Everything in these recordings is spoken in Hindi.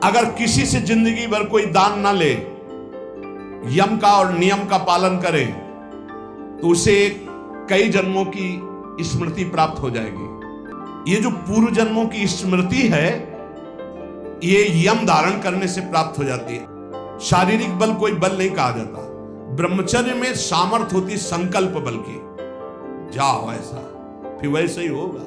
अगर किसी से जिंदगी भर कोई दान ना ले, यम का और नियम का पालन करे, तो उसे कई जन्मों की स्मृति प्राप्त हो जाएगी। ये जो पूर्व जन्मों की स्मृति है, ये यम धारण करने से प्राप्त हो जाती है। शारीरिक बल कोई बल नहीं कहा जाता। ब्रह्मचर्य में सामर्थ्य होती संकल्प बल की। जाओ ऐसा, फिर वैसे ही होगा।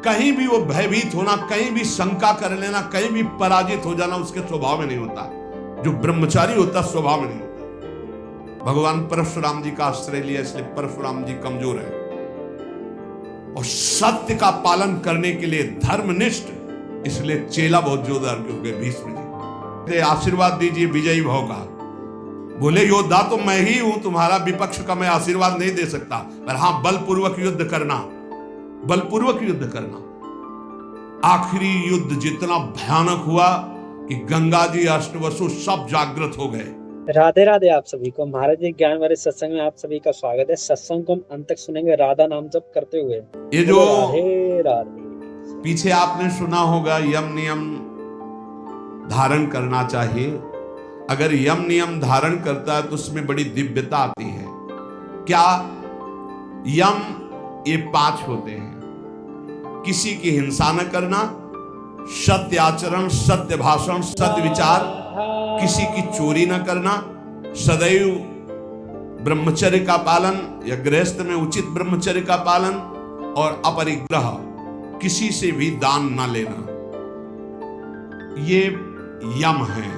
कहीं भी वो भयभीत होना, कहीं भी शंका कर लेना, कहीं भी पराजित हो जाना उसके स्वभाव में नहीं होता। जो ब्रह्मचारी होता स्वभाव में नहीं होता। भगवान परशुराम जी का आश्रय लिया, इसलिए परशुराम जी कमजोर है। और सत्य का पालन करने के लिए धर्मनिष्ठ, इसलिए चेला बहुत जोरदार हो गए भीष्म जी। आशीर्वाद दीजिए विजयी भाव का। बोले योद्धा तो मैं ही हूं, तुम्हारा विपक्ष का मैं आशीर्वाद नहीं दे सकता, पर हां बलपूर्वक युद्ध करना, बलपूर्वक युद्ध करना। आखिरी युद्ध जितना भयानक हुआ कि गंगा जी अष्टवसु सब जागृत हो गए। राधे राधे आप सभी को। महाराज जी ज्ञान वाले सत्संग में आप सभी का स्वागत है। सत्संग को हम अंत तक सुनेंगे राधा नाम जप करते हुए। ये जो राधे राधे पीछे आपने सुना होगा यम नियम धारण करना चाहिए। अगर यम नियम धारण करता है तो उसमें बड़ी दिव्यता आती है। क्या यम ये 5 होते हैं। किसी की हिंसा न करना, सत्य आचरण, सत्य भाषण, सत्य विचार, किसी की चोरी न करना, सदैव ब्रह्मचर्य का पालन या गृहस्थ में उचित ब्रह्मचर्य का पालन, और अपरिग्रह, किसी से भी दान न लेना। ये यम है।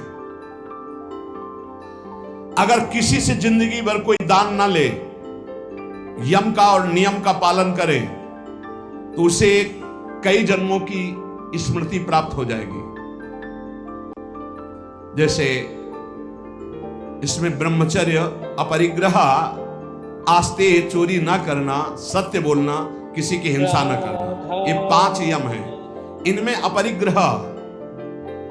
अगर किसी से जिंदगी भर कोई दान ना ले, यम का और नियम का पालन करे, तो उसे कई जन्मों की स्मृति प्राप्त हो जाएगी। जैसे इसमें ब्रह्मचर्य, अपरिग्रह, आस्ते, चोरी ना करना, सत्य बोलना, किसी की हिंसा ना करना, ये 5 यम हैं। इनमें अपरिग्रह,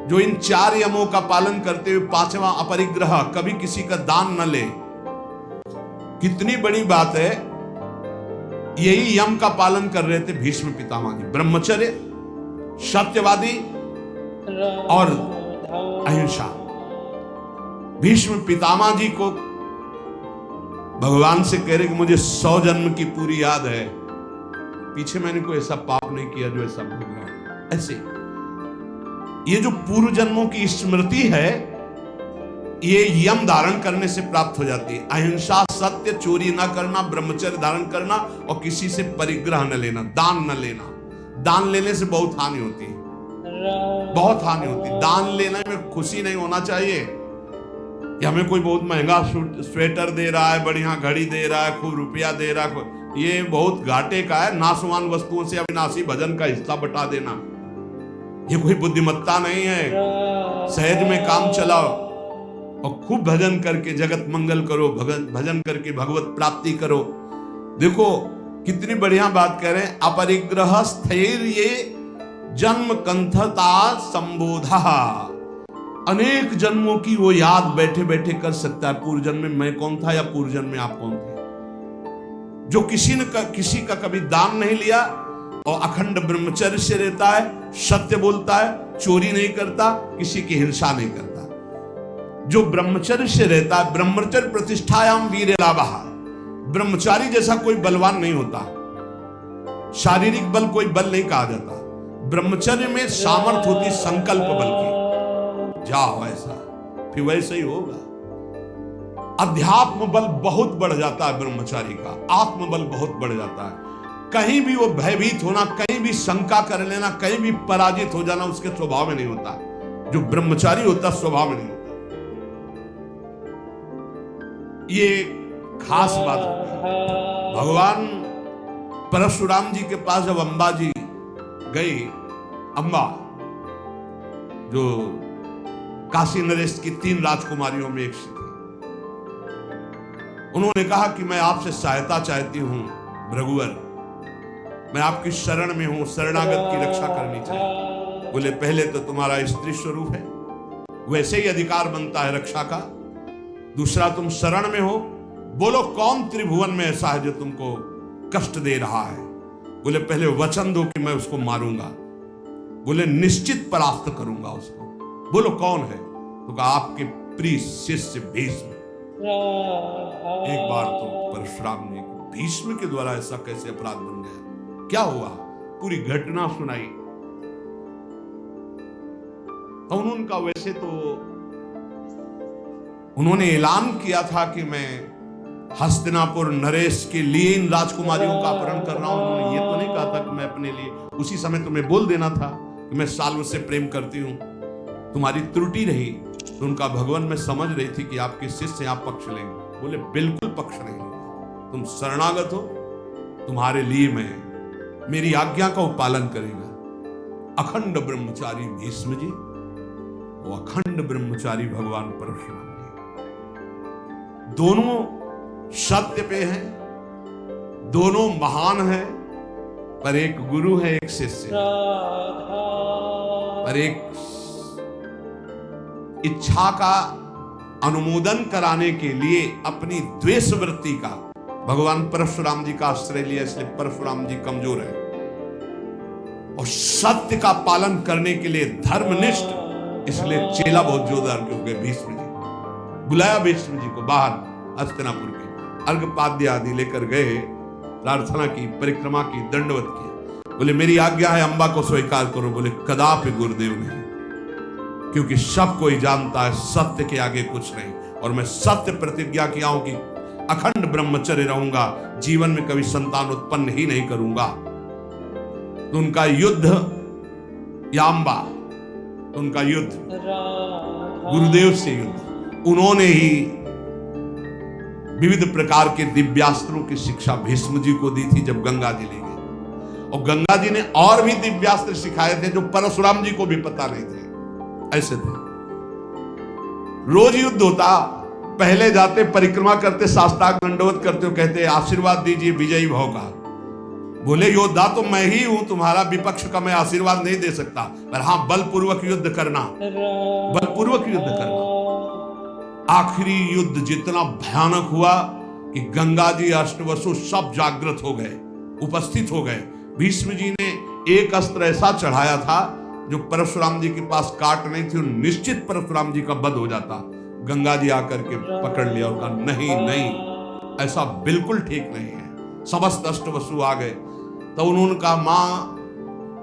जो इन 4 यमों का पालन करते हुए 5वां अपरिग्रह, कभी किसी का दान न ले। कितनी बड़ी बात है। यही यम का पालन कर रहे थे भीष्म पितामह जी। ब्रह्मचर्य, सत्यवादी और अहिंसा। भीष्म पितामह जी को भगवान से कह रहे कि मुझे 100 जन्म की पूरी याद है, पीछे मैंने कोई ऐसा पाप नहीं किया जो ऐसा भोग रहा हूं। ऐसे ये जो पूर्व जन्मों की स्मृति है, ये यम धारण करने से प्राप्त हो जाती है। अहिंसा, सत्य, चोरी ना करना, ब्रह्मचर्य धारण करना, और किसी से परिग्रह न लेना, दान न लेना। दान लेने से बहुत हानि होती है, बहुत हानि होती है। दान लेने में खुशी नहीं होना चाहिए कि हमें कोई बहुत महंगा स्वेटर दे रहा है, बढ़िया घड़ी दे रहा है, खूब रुपया दे रहा है, ये बहुत घाटे का है। नाशवान वस्तुओं से अविनाशी भजन का हिस्सा बटा देना, ये कोई बुद्धिमत्ता नहीं है। सहज में काम चलाओ और खूब भजन करके जगत मंगल करो, भजन करके भगवत प्राप्ति करो। देखो कितनी बढ़िया बात कह रहे हैं। अपरिग्रह स्थैर्य जन्म कंथता संबोधा। अनेक जन्मों की वो याद बैठे बैठे कर सकता है। पूर्व जन्म में मैं कौन था या पूर्व जन्म में आप कौन थे। जो किसी का कभी दान नहीं लिया और अखंड ब्रह्मचर्य से रहता है, सत्य बोलता है, चोरी नहीं करता, किसी की हिंसा नहीं करता। जो ब्रह्मचर्य से रहता है, ब्रह्मचर्य प्रतिष्ठायाम वीर लाभः। ब्रह्मचारी जैसा कोई बलवान नहीं होता। शारीरिक बल कोई बल नहीं कहा जाता। ब्रह्मचर्य में सामर्थ्य होती संकल्प बल की। जाओ ऐसा, फिर वैसे ही होगा। अध्यात्म बल बहुत बढ़ जाता है ब्रह्मचारी का, आत्मबल बहुत बढ़ जाता है। कहीं भी वो भयभीत होना, कहीं भी शंका कर लेना, कहीं भी पराजित हो जाना उसके स्वभाव में नहीं होता। जो ब्रह्मचारी होता स्वभाव में नहीं होता। ये खास बात होती है। भगवान परशुराम जी के पास जब अंबा जी गई, अंबा जो काशी नरेश की 3 राजकुमारियों में एक थी, उन्होंने कहा कि मैं आपसे सहायता चाहती हूं भृगुवर, मैं आपकी शरण में हूं, शरणागत की रक्षा करनी चाहिए। बोले पहले तो तुम्हारा स्त्री स्वरूप है, वैसे ही अधिकार बनता है रक्षा का। दूसरा तुम शरण में हो, बोलो कौन त्रिभुवन में ऐसा है जो तुमको कष्ट दे रहा है। बोले पहले वचन दो कि मैं उसको मारूंगा। बोले निश्चित परास्त करूंगा उसको। बोलो कौन है? तो कहा आपके प्रिय शिष्य भीष्म। एक बार तो परशुराम ने भीष्म के द्वारा ऐसा कैसे अपराध बन गया, क्या हुआ, पूरी घटना सुनाई। तो उनका वैसे तो उन्होंने ऐलान किया था कि मैं हस्तिनापुर नरेश के लिए इन राजकुमारियों का अपहरण कर रहा हूं। उन्होंने ये तो नहीं कहा था कि मैं अपने लिए, उसी समय तुम्हें बोल देना था कि मैं साल्व से प्रेम करती हूं, तुम्हारी त्रुटि रही। तो उनका भगवान में समझ रही थी कि आपके शिष्य आप पक्ष लेंगे। बोले बिल्कुल पक्ष नहीं लूंगा, तुम शरणागत हो, तुम्हारे लिए मैं मेरी आज्ञा का पालन करेगा। अखंड ब्रह्मचारी भीष्म जी, वो अखंड ब्रह्मचारी भगवान परशुराम जी, दोनों सत्य पे हैं, दोनों महान हैं, पर एक गुरु है एक शिष्य, पर एक इच्छा का अनुमोदन कराने के लिए अपनी द्वेष वृत्ति का भगवान परशुराम जी का आश्रय लिया, इसलिए परशुराम जी कमजोर है। और सत्य का पालन करने के लिए धर्मनिष्ठ, इसलिए चेला बहुत जोरदार के हो गए भीष्म जी। बुलाया भीष्म जी को बाहर हस्तिनापुर के, अर्घपाद्य आदि लेकर गए, प्रार्थना की, परिक्रमा की, दंडवत किया। बोले मेरी आज्ञा है अम्बा को स्वीकार करो। बोले कदापि गुरुदेव नहीं, क्योंकि सब कोई जानता है सत्य के आगे कुछ नहीं, और मैं सत्य प्रतिज्ञा किया हूं कि अखंड ब्रह्मचर्य रहूंगा, जीवन में कभी संतान उत्पन्न ही नहीं करूंगा। तो उनका युद्ध या अम्बा, तो उनका युद्ध गुरुदेव से युद्ध, उन्होंने ही विविध प्रकार के दिव्यास्त्रों की शिक्षा भीष्म जी को दी थी जब गंगा जी ले गए। और गंगा जी ने और भी दिव्यास्त्र सिखाए थे जो परशुराम जी को भी पता नहीं थे। ऐसे थे, रोज युद्ध होता, पहले जाते, परिक्रमा करते, साष्टांग दंडवत करते हो, कहते आशीर्वाद दीजिए विजयी भव का। बोले योद्धा तो मैं ही हूं, तुम्हारा विपक्ष का मैं आशीर्वाद नहीं दे सकता, पर हां बलपूर्वक युद्ध करना, बलपूर्वक युद्ध करना। आखिरी युद्ध जितना भयानक हुआ कि गंगा जी, अष्टवसु सब जागृत हो गए, उपस्थित हो गए। भीष्म जी ने एक अस्त्र ऐसा चढ़ाया था जो परशुराम जी के पास काट नहीं थी, निश्चित परशुराम जी का वध हो जाता। गंगा जी आकर के पकड़ लिया और कहा नहीं नहीं, ऐसा बिल्कुल ठीक नहीं है। समस्त अष्टवसु आ गए। तो उन्होंने कहा मां,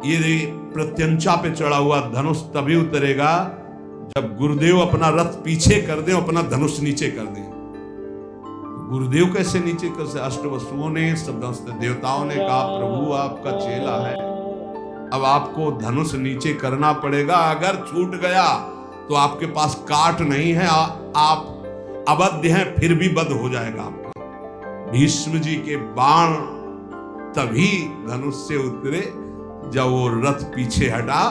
ये प्रत्यंचा पे चढ़ा हुआ धनुष तभी उतरेगा जब गुरुदेव अपना रथ पीछे कर दे, अपना धनुष नीचे कर दे। गुरुदेव कैसे नीचे कर से? अष्टवसुओं ने, समस्त देवताओं ने कहा प्रभु आपका चेला है, अब आपको धनुष नीचे करना पड़ेगा। अगर छूट गया तो आपके पास काट नहीं है, आप अबद्ध हैं, फिर भी बद हो जाएगा आपका। भीष्म जी के बाण तभी धनुष से उतरे जब वो रथ पीछे हटा,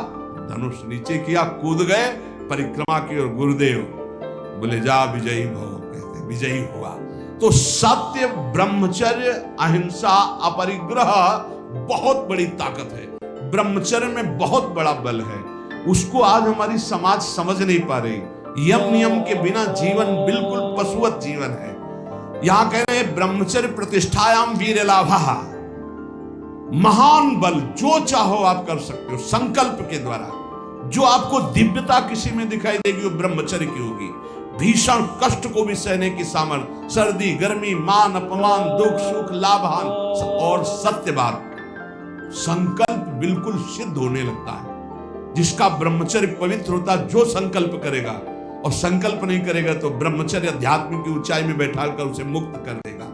धनुष नीचे किया, कूद गए, परिक्रमा की, और गुरुदेव बोले जा विजयी भव, कहते विजयी हुआ। तो सत्य, ब्रह्मचर्य, अहिंसा, अपरिग्रह बहुत बड़ी ताकत है। ब्रह्मचर्य में बहुत बड़ा बल है, उसको आज हमारी समाज समझ नहीं पा रही। यम नियम के बिना जीवन बिल्कुल पशुवत जीवन है। यहां कह रहे हैं ब्रह्मचर्य प्रतिष्ठायाम वीर लाभा, महान बल, जो चाहो आप कर सकते हो संकल्प के द्वारा। जो आपको दिव्यता किसी में दिखाई देगी वो ब्रह्मचर्य की होगी। भीषण कष्ट को भी सहने की सामर्थ्य, सर्दी, गर्मी, मान, अपमान, दुख, सुख, लाभान और सत्यवाद, संकल्प बिल्कुल सिद्ध होने लगता है। जिसका ब्रह्मचर्य पवित्र होता, जो संकल्प करेगा, और संकल्प नहीं करेगा तो ब्रह्मचर्य अध्यात्म की ऊंचाई में बैठा कर उसे मुक्त कर देगा।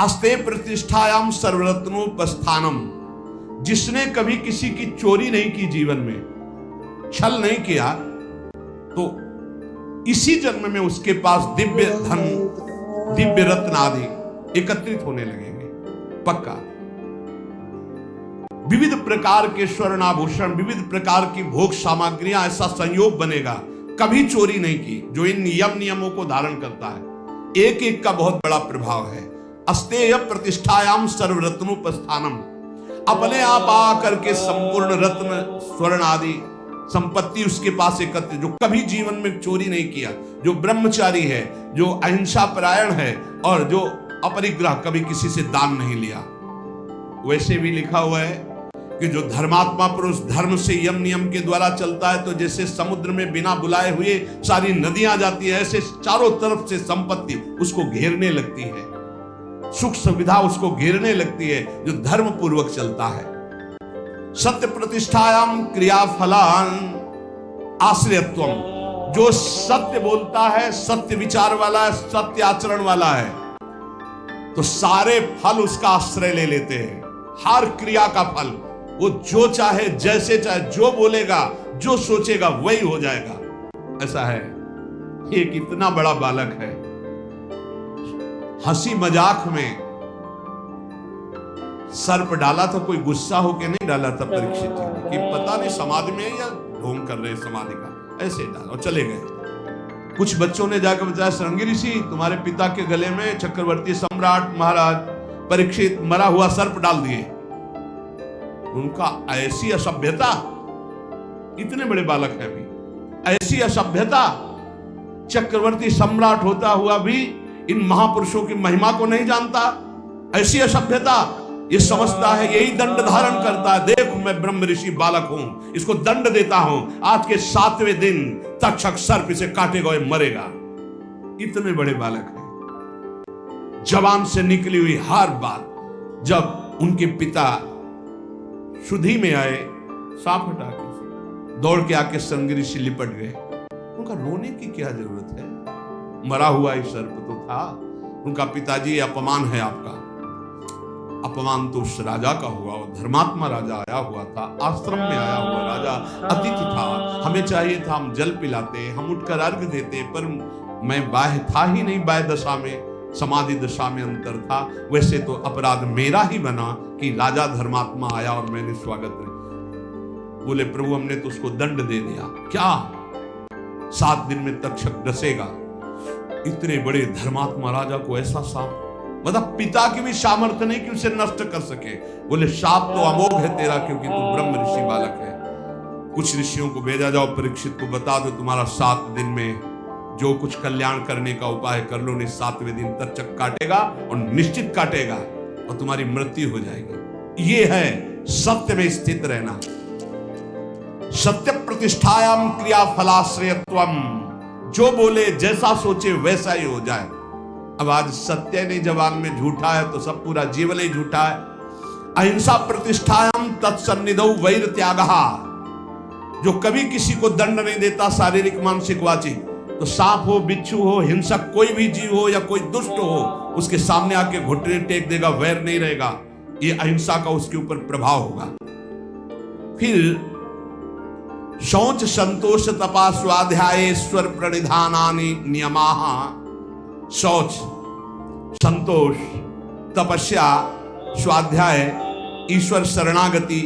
अस्ते प्रतिष्ठायाम सर्वरत्नोपस्थानम, जिसने कभी किसी की चोरी नहीं की, जीवन में छल नहीं किया, तो इसी जन्म में उसके पास दिव्य धन, दिव्य रत्न आदि एकत्रित होने लगेंगे पक्का। विविध प्रकार के स्वर्ण आभूषण, विविध प्रकार की भोग सामग्रियां, ऐसा संयोग बनेगा। कभी चोरी नहीं की, जो इन यम नियमों को धारण करता है। एक एक का बहुत बड़ा प्रभाव है। अस्तेय प्रतिष्ठायाम सर्वरत्नोपस्थानम, अपने आप आकर के संपूर्ण रत्न, स्वर्ण आदि संपत्ति उसके पास एकत्र, जो कभी जीवन में चोरी नहीं किया, जो ब्रह्मचारी है, जो अहिंसा परायण है, और जो अपरिग्रह, कभी किसी से दान नहीं लिया। वैसे भी लिखा हुआ है कि जो धर्मात्मा पुरुष धर्म से यम नियम के द्वारा चलता है तो जैसे समुद्र में बिना बुलाए हुए सारी नदियां जाती है, ऐसे चारों तरफ से संपत्ति उसको घेरने लगती है, सुख सुविधा उसको घेरने लगती है जो धर्म पूर्वक चलता है। सत्य प्रतिष्ठायाम क्रियाफलान आश्रयत्वम, जो सत्य बोलता है, सत्य विचार वाला है, सत्य आचरण वाला है, तो सारे फल उसका आश्रय ले लेते हैं। हर क्रिया का फल वो जो चाहे, जैसे चाहे, जो बोलेगा, जो सोचेगा वही हो जाएगा। ऐसा है। ये कितना बड़ा बालक है। हंसी मजाक में सर्प डाला था, कोई गुस्सा होके नहीं डाला था परीक्षित जी ने कि पता नहीं समाधि में या ढोंग कर रहे समाधि का, ऐसे डाला और चले गए। कुछ बच्चों ने जाकर बताया, श्रृंगी ऋषि तुम्हारे पिता के गले में चक्रवर्ती सम्राट महाराज परीक्षित मरा हुआ सर्प डाल दिए। उनका ऐसी असभ्यता, इतने बड़े बालक है अभी, ऐसी असभ्यता, चक्रवर्ती सम्राट होता हुआ भी इन महापुरुषों की महिमा को नहीं जानता। ऐसी असभ्यता, ये समझता है यही दंड धारण करता है। देख मैं ब्रह्म ऋषि बालक हूं, इसको दंड देता हूं, आज के 7वें दिन तक्षक सर्प इसे काटेगा और मरेगा। इतने बड़े बालक हैं। जबान से निकली हुई हर बात। जब उनके पिता शुद्धि में आए, सांप हटा के दौड़ के आके श्रृंगी ऋषि लिपट गए। उनका रोने की क्या जरूरत है, मरा हुआ ही सर्प तो था। उनका पिताजी, अपमान है आपका। अपमान तो उस राजा का हुआ, वो धर्मात्मा राजा आया हुआ था, आश्रम में आया हुआ राजा अतिथि था। हमें चाहिए था हम जल पिलाते, हम उठकर अर्घ देते, पर मैं बाह्य था ही नहीं, बाह्य दशा में, समाधि दशा में अंतर था। वैसे तो अपराध मेरा ही बना कि राजा धर्मात्मा आया और मैंने स्वागत नहीं। बोले प्रभु हमने तो उसको दंड दे दिया। क्या 7 दिन में तक्षक डसेगा? इतने बड़े धर्मात्मा राजा को ऐसा सांप, मतलब पिता की भी सामर्थ्य नहीं कि उसे नष्ट कर सके। बोले शाप तो अमोघ है तेरा, क्योंकि तू ब्रह्म ऋषि बालक है। कुछ ऋषियों को भेजा जाओ, परीक्षित को बता दो तुम्हारा 7 दिन में जो कुछ कल्याण करने का उपाय कर लो, नहीं 7वें दिन तक्षक काटेगा और निश्चित काटेगा और तुम्हारी मृत्यु हो जाएगी। ये है सत्य में स्थित रहना। सत्य प्रतिष्ठायाम क्रिया फलाश्रयत्वम, जो बोले, जैसा सोचे वैसा ही हो जाए। अब आज सत्य नहीं जबान में झूठा है तो सब पूरा जीवन ही झूठा है। अहिंसा प्रतिष्ठायाम तत्सन्निधौ वैर त्यागः, जो कभी किसी को दंड नहीं देता, शारीरिक मानसिक वाचिक, तो सांप हो, बिच्छू हो, हिंसक कोई भी जीव हो या कोई दुष्ट हो, उसके सामने आके घुटने टेक देगा, वैर नहीं रहेगा। ये अहिंसा का उसके ऊपर प्रभाव होगा। फिर शौच संतोष तपा स्वाध्यायेश्वर प्रणिधानानि नियमाः, शौच, संतोष, तपस्या, स्वाध्याय, ईश्वर शरणागति,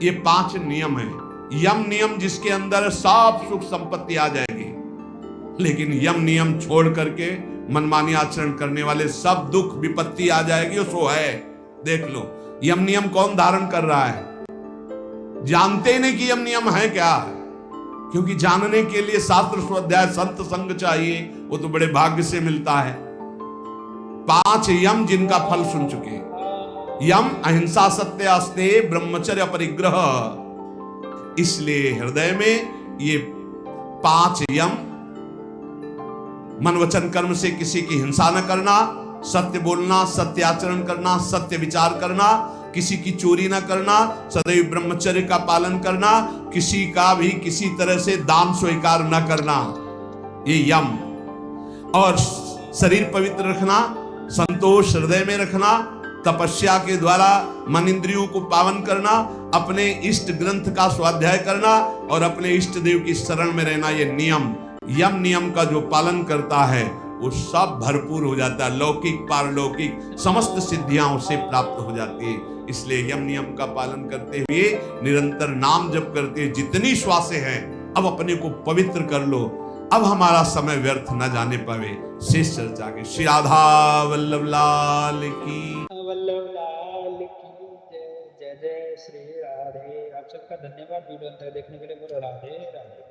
ये 5 नियम है। यम नियम जिसके अंदर सब सुख संपत्ति आ जाएगी, लेकिन यम नियम छोड़ करके मनमानी आचरण करने वाले सब दुख विपत्ति आ जाएगी। उसको है, देख लो यम नियम कौन धारण कर रहा है, जानते ही नहीं कि यम नियम है क्या, क्योंकि जानने के लिए शास्त्र स्वाध्याय संत संग चाहिए, वो तो बड़े भाग्य से मिलता है। 5 यम जिनका फल सुन चुके, यम अहिंसा सत्य अस्तेय ब्रह्मचर्य परिग्रह, इसलिए हृदय में ये 5 यम, मन वचन कर्म से किसी की हिंसा न करना, सत्य बोलना, सत्य आचरण करना, सत्य विचार करना, किसी की चोरी न करना, सदैव ब्रह्मचर्य का पालन करना, किसी का भी किसी तरह से दान स्वीकार न करना, ये यम। और शरीर पवित्र रखना, संतोष हृदय में रखना, तपस्या के द्वारा मन इंद्रियों को पावन करना, अपने इष्ट ग्रंथ का स्वाध्याय करना और अपने इष्ट देव की शरण में रहना, ये नियम। यम नियम का जो पालन करता है वो सब भरपूर हो जाता है, लौकिक पारलौकिक समस्त सिद्धियां उसे प्राप्त हो जाती है। इसलिए यम नियम का पालन करते हुए निरंतर नाम जप करते, जितनी श्वासें हैं अब अपने को पवित्र कर लो, अब हमारा समय व्यर्थ न जाने पावे। शेष चर्चा के श्री राधा वल्लभ लाल की जय जय श्री राधे। आप सबका धन्यवाद वीडियो अंत तक देखने के लिए। बोलो राधे राधे।